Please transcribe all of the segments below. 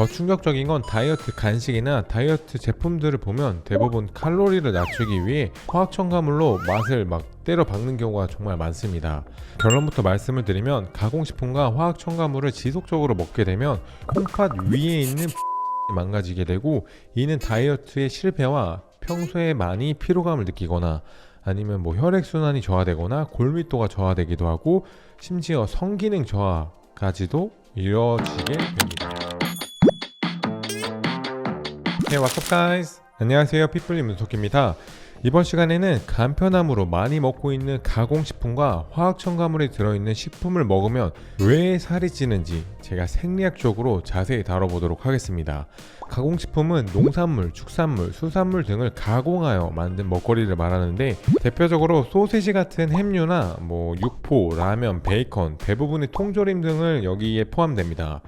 더 충격적인 건 다이어트 간식이나 다이어트 제품들을 보면 대부분 칼로리를 낮추기 위해 화학 첨가물로 맛을 막 때려 박는 경우가 정말 많습니다. 결론부터 말씀을 드리면 가공식품과 화학 첨가물을 지속적으로 먹게 되면 콩팥 위에 있는 망가지게 되고, 이는 다이어트의 실패와 평소에 많이 피로감을 느끼거나 아니면 혈액순환이 저하되거나 골밀도가 저하되기도 하고 심지어 성기능 저하까지도 이뤄지게 됩니다. Hey, what's up guys? 안녕하세요, 핏불리 문석기입니다. 이번 시간에는 간편함으로 많이 먹고 있는 가공식품과 화학 첨가물이 들어있는 식품을 먹으면 왜 살이 찌는지 제가 생리학적으로 자세히 다뤄보도록 하겠습니다. 가공식품은 농산물, 축산물, 수산물 등을 가공하여 만든 먹거리를 말하는데, 대표적으로 소시지 같은 햄류나 육포, 라면, 베이컨, 대부분의 통조림 등을 여기에 포함됩니다.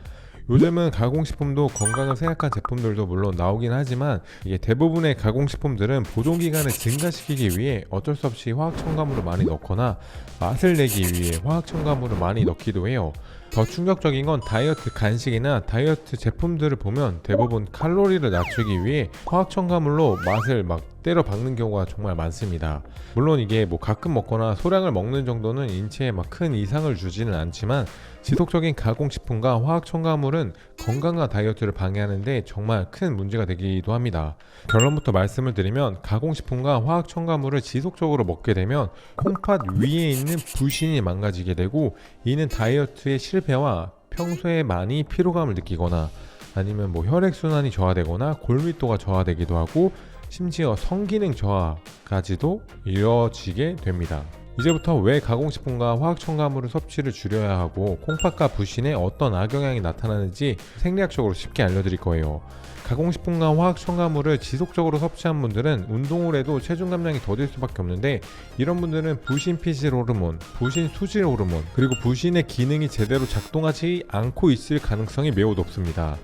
요즘은 가공식품도 건강을 생각한 제품들도 물론 나오긴 하지만, 이게 대부분의 가공식품들은 보존기간을 증가시키기 위해 어쩔 수 없이 화학 첨가물을 많이 넣거나 맛을 내기 위해 화학 첨가물을 많이 넣기도 해요. 더 충격적인 건 다이어트 간식이나 다이어트 제품들을 보면 대부분 칼로리를 낮추기 위해 화학 첨가물로 맛을 막 때려 박는 경우가 정말 많습니다. 물론 이게 가끔 먹거나 소량을 먹는 정도는 인체에 큰 이상을 주지는 않지만, 지속적인 가공식품과 화학 첨가물은 건강과 다이어트를 방해하는데 정말 큰 문제가 되기도 합니다. 결론부터 말씀을 드리면 가공식품과 화학 첨가물을 지속적으로 먹게 되면 콩팥 위에 있는 부신이 망가지게 되고, 이는 다이어트의 실패와 평소에 많이 피로감을 느끼거나 아니면 혈액순환이 저하되거나 골밀도가 저하되기도 하고 심지어 성기능 저하까지도 이뤄지게 됩니다. 이제부터 왜 가공식품과 화학 첨가물을 섭취를 줄여야 하고 콩팥과 부신에 어떤 악영향이 나타나는지 생리학적으로 쉽게 알려드릴 거예요. 가공식품과 화학 첨가물을 지속적으로 섭취한 분들은 운동을 해도 체중 감량이 더딜 수밖에 없는데, 이런 분들은 부신 피질 호르몬, 부신 수질 호르몬, 그리고 부신의 기능이 제대로 작동하지 않고 있을 가능성이 매우 높습니다.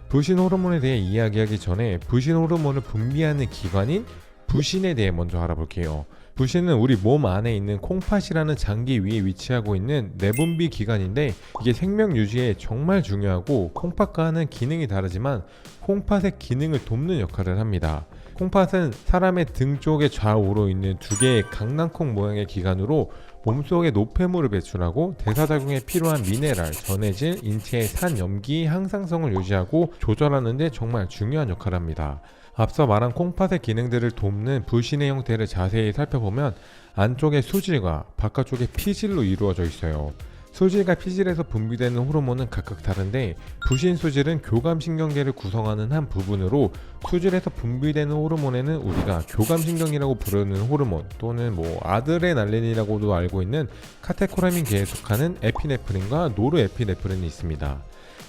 부신 호르몬에 대해 이야기하기 전에 부신 호르몬을 분비하는 기관인 부신에 대해 먼저 알아볼게요. 부신은 우리 몸 안에 있는 콩팥이라는 장기 위에 위치하고 있는 내분비 기관인데, 이게 생명 유지에 정말 중요하고 콩팥과는 기능이 다르지만 콩팥의 기능을 돕는 역할을 합니다. 콩팥은 사람의 등 쪽에 좌우로 있는 두 개의 강낭콩 모양의 기관으로 몸속에 노폐물을 배출하고 대사작용에 필요한 미네랄, 전해질, 인체의 산, 염기, 항상성을 유지하고 조절하는 데 정말 중요한 역할을 합니다. 앞서 말한 콩팥의 기능들을 돕는 부신의 형태를 자세히 살펴보면 안쪽에 수질과 바깥쪽에 피질로 이루어져 있어요. 수질과 피질에서 분비되는 호르몬은 각각 다른데, 부신 수질은 교감신경계를 구성하는 한 부분으로, 수질에서 분비되는 호르몬에는 우리가 교감신경이라고 부르는 호르몬 또는 아드레날린이라고도 알고 있는 카테코라민계에 속하는 에피네프린과 노르에피네프린이 있습니다.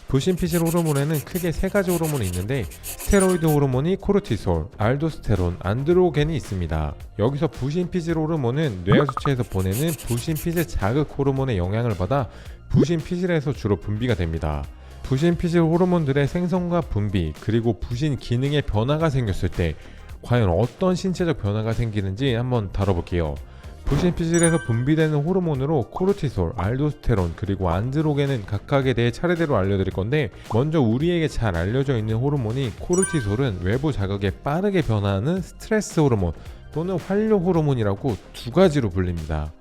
부신 피질 호르몬에는 크게 세 가지 호르몬이 있는데, 스테로이드 호르몬이 코르티솔, 알도스테론, 안드로겐이 있습니다. 여기서 부신 피질 호르몬은 뇌하수체에서 보내는 부신 피질 자극 호르몬의 영향을 받아 부신 피질에서 주로 분비가 됩니다. 부신 피질 호르몬들의 생성과 분비, 그리고 부신 기능에 변화가 생겼을 때 과연 어떤 신체적 변화가 생기는지 한번 다뤄볼게요. 부신 피질에서 분비되는 호르몬으로 코르티솔, 알도스테론, 그리고 안드로겐은 각각에 대해 차례대로 알려드릴 건데, 먼저 우리에게 잘 알려져 있는 호르몬이 코르티솔은 외부 자극에 빠르게 변화하는 스트레스 호르몬 또는 활력 호르몬이라고 두 가지로 불립니다.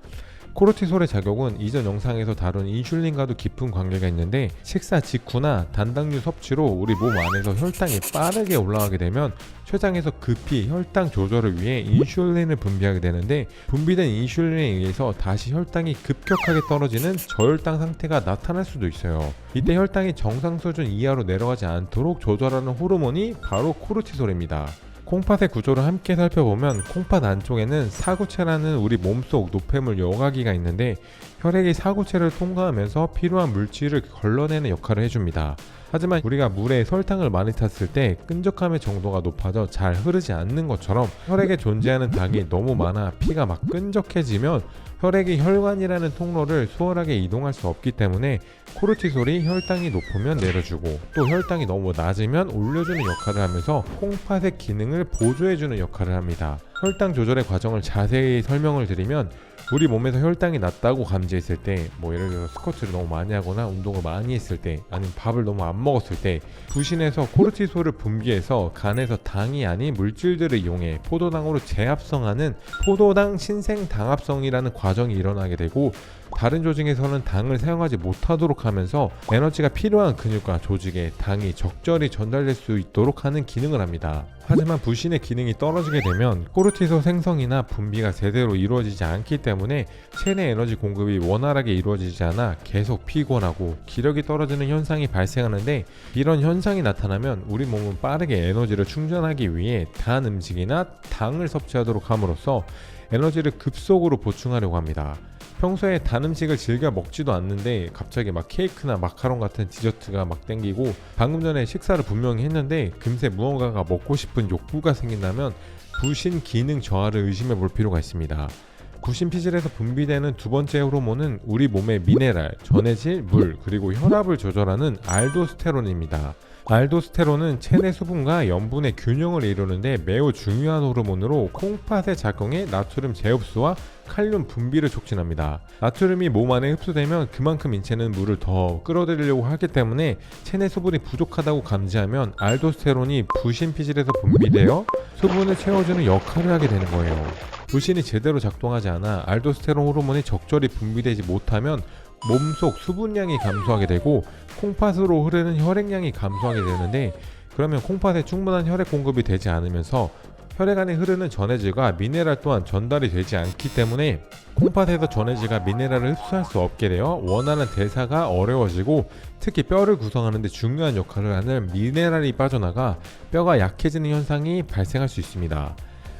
코르티솔의 작용은 이전 영상에서 다룬 인슐린과도 깊은 관계가 있는데, 식사 직후나 단당류 섭취로 우리 몸 안에서 혈당이 빠르게 올라가게 되면 췌장에서 급히 혈당 조절을 위해 인슐린을 분비하게 되는데, 분비된 인슐린에 의해서 다시 혈당이 급격하게 떨어지는 저혈당 상태가 나타날 수도 있어요. 이때 혈당이 정상 수준 이하로 내려가지 않도록 조절하는 호르몬이 바로 코르티솔입니다. 콩팥의 구조를 함께 살펴보면 콩팥 안쪽에는 사구체라는 우리 몸속 노폐물 여과기가 있는데, 혈액이 사구체를 통과하면서 필요한 물질을 걸러내는 역할을 해줍니다. 하지만 우리가 물에 설탕을 많이 탔을 때 끈적함의 정도가 높아져 잘 흐르지 않는 것처럼, 혈액에 존재하는 당이 너무 많아 피가 막 끈적해지면 혈액이 혈관이라는 통로를 수월하게 이동할 수 없기 때문에 코르티솔이 혈당이 높으면 내려주고 또 혈당이 너무 낮으면 올려주는 역할을 하면서 콩팥의 기능을 보조해주는 역할을 합니다. 혈당 조절의 과정을 자세히 설명을 드리면, 우리 몸에서 혈당이 낮다고 감지했을 때, 뭐 예를 들어 스쿼트를 너무 많이 하거나 운동을 많이 했을 때, 아니면 밥을 너무 안 먹었을 때 부신에서 코르티솔을 분비해서 간에서 당이 아닌 물질들을 이용해 포도당으로 재합성하는 포도당 신생당합성이라는 과정이 일어나게 되고, 다른 조직에서는 당을 사용하지 못하도록 하면서 에너지가 필요한 근육과 조직에 당이 적절히 전달될 수 있도록 하는 기능을 합니다. 하지만 부신의 기능이 떨어지게 되면 코르티솔 생성이나 분비가 제대로 이루어지지 않기 때문에 체내 에너지 공급이 원활하게 이루어지지 않아 계속 피곤하고 기력이 떨어지는 현상이 발생하는데, 이런 현상이 나타나면 우리 몸은 빠르게 에너지를 충전하기 위해 단 음식이나 당을 섭취하도록 함으로써 에너지를 급속으로 보충하려고 합니다. 평소에 단 음식을 즐겨 먹지도 않는데 갑자기 막 케이크나 마카롱 같은 디저트가 막 땡기고, 방금 전에 식사를 분명히 했는데 금세 무언가가 먹고 싶은 욕구가 생긴다면 부신 기능 저하를 의심해 볼 필요가 있습니다. 부신 피질에서 분비되는 두 번째 호르몬은 우리 몸의 미네랄, 전해질, 물, 그리고 혈압을 조절하는 알도스테론입니다. 알도스테론은 체내 수분과 염분의 균형을 이루는데 매우 중요한 호르몬으로 콩팥의 작용에 나트륨 재흡수와 칼륨 분비를 촉진합니다. 나트륨이 몸 안에 흡수되면 그만큼 인체는 물을 더 끌어들이려고 하기 때문에 체내 수분이 부족하다고 감지하면 알도스테론이 부신 피질에서 분비되어 수분을 채워주는 역할을 하게 되는 거예요. 부신이 제대로 작동하지 않아 알도스테론 호르몬이 적절히 분비되지 못하면 몸속 수분량이 감소하게 되고 콩팥으로 흐르는 혈액량이 감소하게 되는데, 그러면 콩팥에 충분한 혈액 공급이 되지 않으면서 혈액 안에 흐르는 전해질과 미네랄 또한 전달이 되지 않기 때문에 콩팥에서 전해질과 미네랄을 흡수할 수 없게 되어 원하는 대사가 어려워지고, 특히 뼈를 구성하는 데 중요한 역할을 하는 미네랄이 빠져나가 뼈가 약해지는 현상이 발생할 수 있습니다.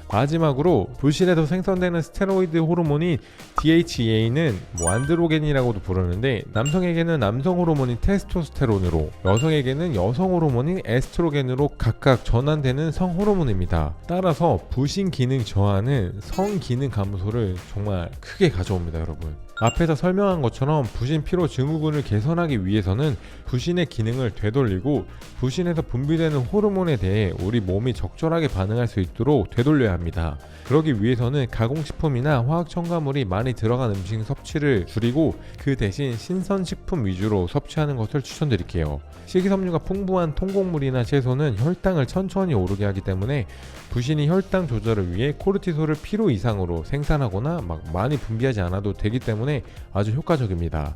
마지막으로 부신에서 생성되는 스테로이드 호르몬인 DHEA는 안드로겐이라고도 부르는데, 남성에게는 남성 호르몬인 테스토스테론으로, 여성에게는 여성 호르몬인 에스트로겐으로 각각 전환되는 성 호르몬입니다. 따라서 부신 기능 저하는 성 기능 감소를 정말 크게 가져옵니다, 여러분. 앞에서 설명한 것처럼 부신 피로 증후군을 개선하기 위해서는 부신의 기능을 되돌리고 부신에서 분비되는 호르몬에 대해 우리 몸이 적절하게 반응할 수 있도록 되돌려야 합니다. 그러기 위해서는 가공식품이나 화학 첨가물이 많이 들어간 음식 섭취를 줄이고 그 대신 신선식품 위주로 섭취하는 것을 추천드릴게요. 식이섬유가 풍부한 통곡물이나 채소는 혈당을 천천히 오르게 하기 때문에 부신이 혈당 조절을 위해 코르티솔을 필요 이상으로 생산하거나 많이 분비하지 않아도 되기 때문에 아주 효과적입니다.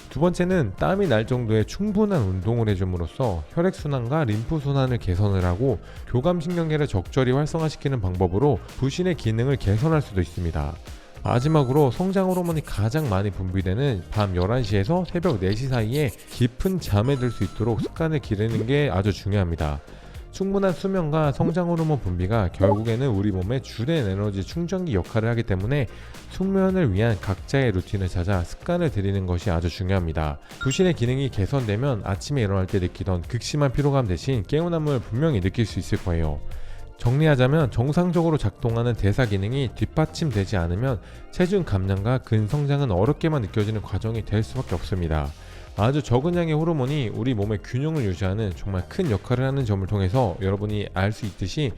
두 번째는 땀이 날 정도의 충분한 운동을 해줌으로써 혈액순환과 림프순환을 개선을 하고 교감신경계를 적절히 활성화시키는 방법으로 부신의 기능을 개선할 수도 있습니다. 마지막으로 성장 호르몬이 가장 많이 분비되는 밤 11시에서 새벽 4시 사이에 깊은 잠에 들 수 있도록 습관을 기르는 게 아주 중요합니다. 충분한 수면과 성장 호르몬 분비가 결국에는 우리 몸의 주된 에너지 충전기 역할을 하기 때문에 숙면을 위한 각자의 루틴을 찾아 습관을 들이는 것이 아주 중요합니다. 부신의 기능이 개선되면 아침에 일어날 때 느끼던 극심한 피로감 대신 개운함을 분명히 느낄 수 있을 거예요. 정리하자면 정상적으로 작동하는 대사 기능이 뒷받침되지 않으면 체중 감량과 근성장은 어렵게만 느껴지는 과정이 될 수밖에 없습니다. 아주 적은 양의 호르몬이 우리 몸의 균형을 유지하는 정말 큰 역할을 하는 점을 통해서 여러분이 알 수 있듯이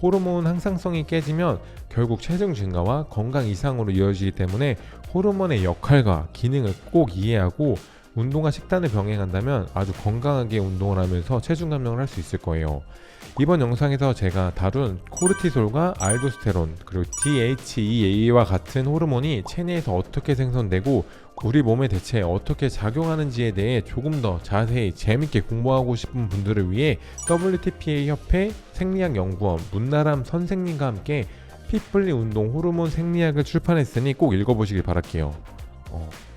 호르몬 항상성이 깨지면 결국 체중 증가와 건강 이상으로 이어지기 때문에 호르몬의 역할과 기능을 꼭 이해하고 운동과 식단을 병행한다면 아주 건강하게 운동을 하면서 체중 감량을 할 수 있을 거예요. 이번 영상에서 제가 다룬 코르티솔과 알도스테론 그리고 DHEA와 같은 호르몬이 체내에서 어떻게 생성되고 우리 몸에 대체 어떻게 작용하는지에 대해 조금 더 자세히 재밌게 공부하고 싶은 분들을 위해 WTPA 협회 생리학연구원 문나람 선생님과 함께 핏분리 운동 호르몬 생리학을 출판했으니 꼭 읽어보시길 바랄게요.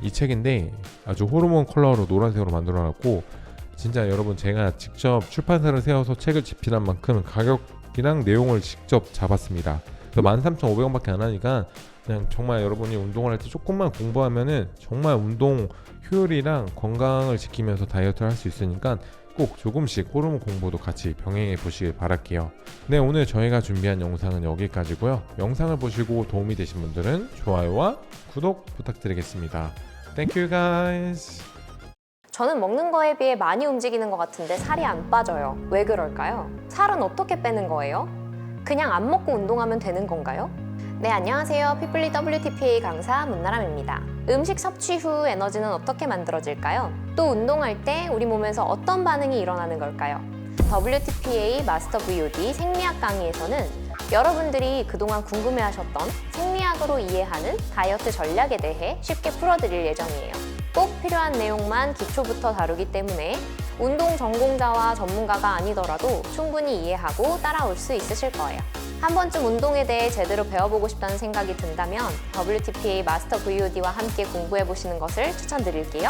이 책인데 아주 호르몬 컬러로 노란색으로 만들어놨고 진짜 여러분 제가 직접 출판사를 세워서 책을 집필한 만큼 가격이랑 내용을 직접 잡았습니다. 그래서 13,500원밖에 안 하니까 그냥 정말 여러분이 운동을 할 때 조금만 공부하면은 정말 운동 효율이랑 건강을 지키면서 다이어트를 할 수 있으니까 꼭 조금씩 호르몬 공부도 같이 병행해 보시길 바랄게요. 네, 오늘 저희가 준비한 영상은 여기까지고요. 영상을 보시고 도움이 되신 분들은 좋아요와 구독 부탁드리겠습니다. Thank you guys. 저는 먹는 거에 비해 많이 움직이는 것 같은데 살이 안 빠져요. 왜 그럴까요? 살은 어떻게 빼는 거예요? 그냥 안 먹고 운동하면 되는 건가요? 네, 안녕하세요. 피플리 WTPA 강사 문나람입니다. 음식 섭취 후 에너지는 어떻게 만들어질까요? 또 운동할 때 우리 몸에서 어떤 반응이 일어나는 걸까요? WTPA 마스터 VOD 생리학 강의에서는 여러분들이 그동안 궁금해하셨던 생리학으로 이해하는 다이어트 전략에 대해 쉽게 풀어드릴 예정이에요. 꼭 필요한 내용만 기초부터 다루기 때문에 운동 전공자와 전문가가 아니더라도 충분히 이해하고 따라올 수 있으실 거예요. 한 번쯤 운동에 대해 제대로 배워보고 싶다는 생각이 든다면 WTPA 마스터 VOD와 함께 공부해보시는 것을 추천드릴게요.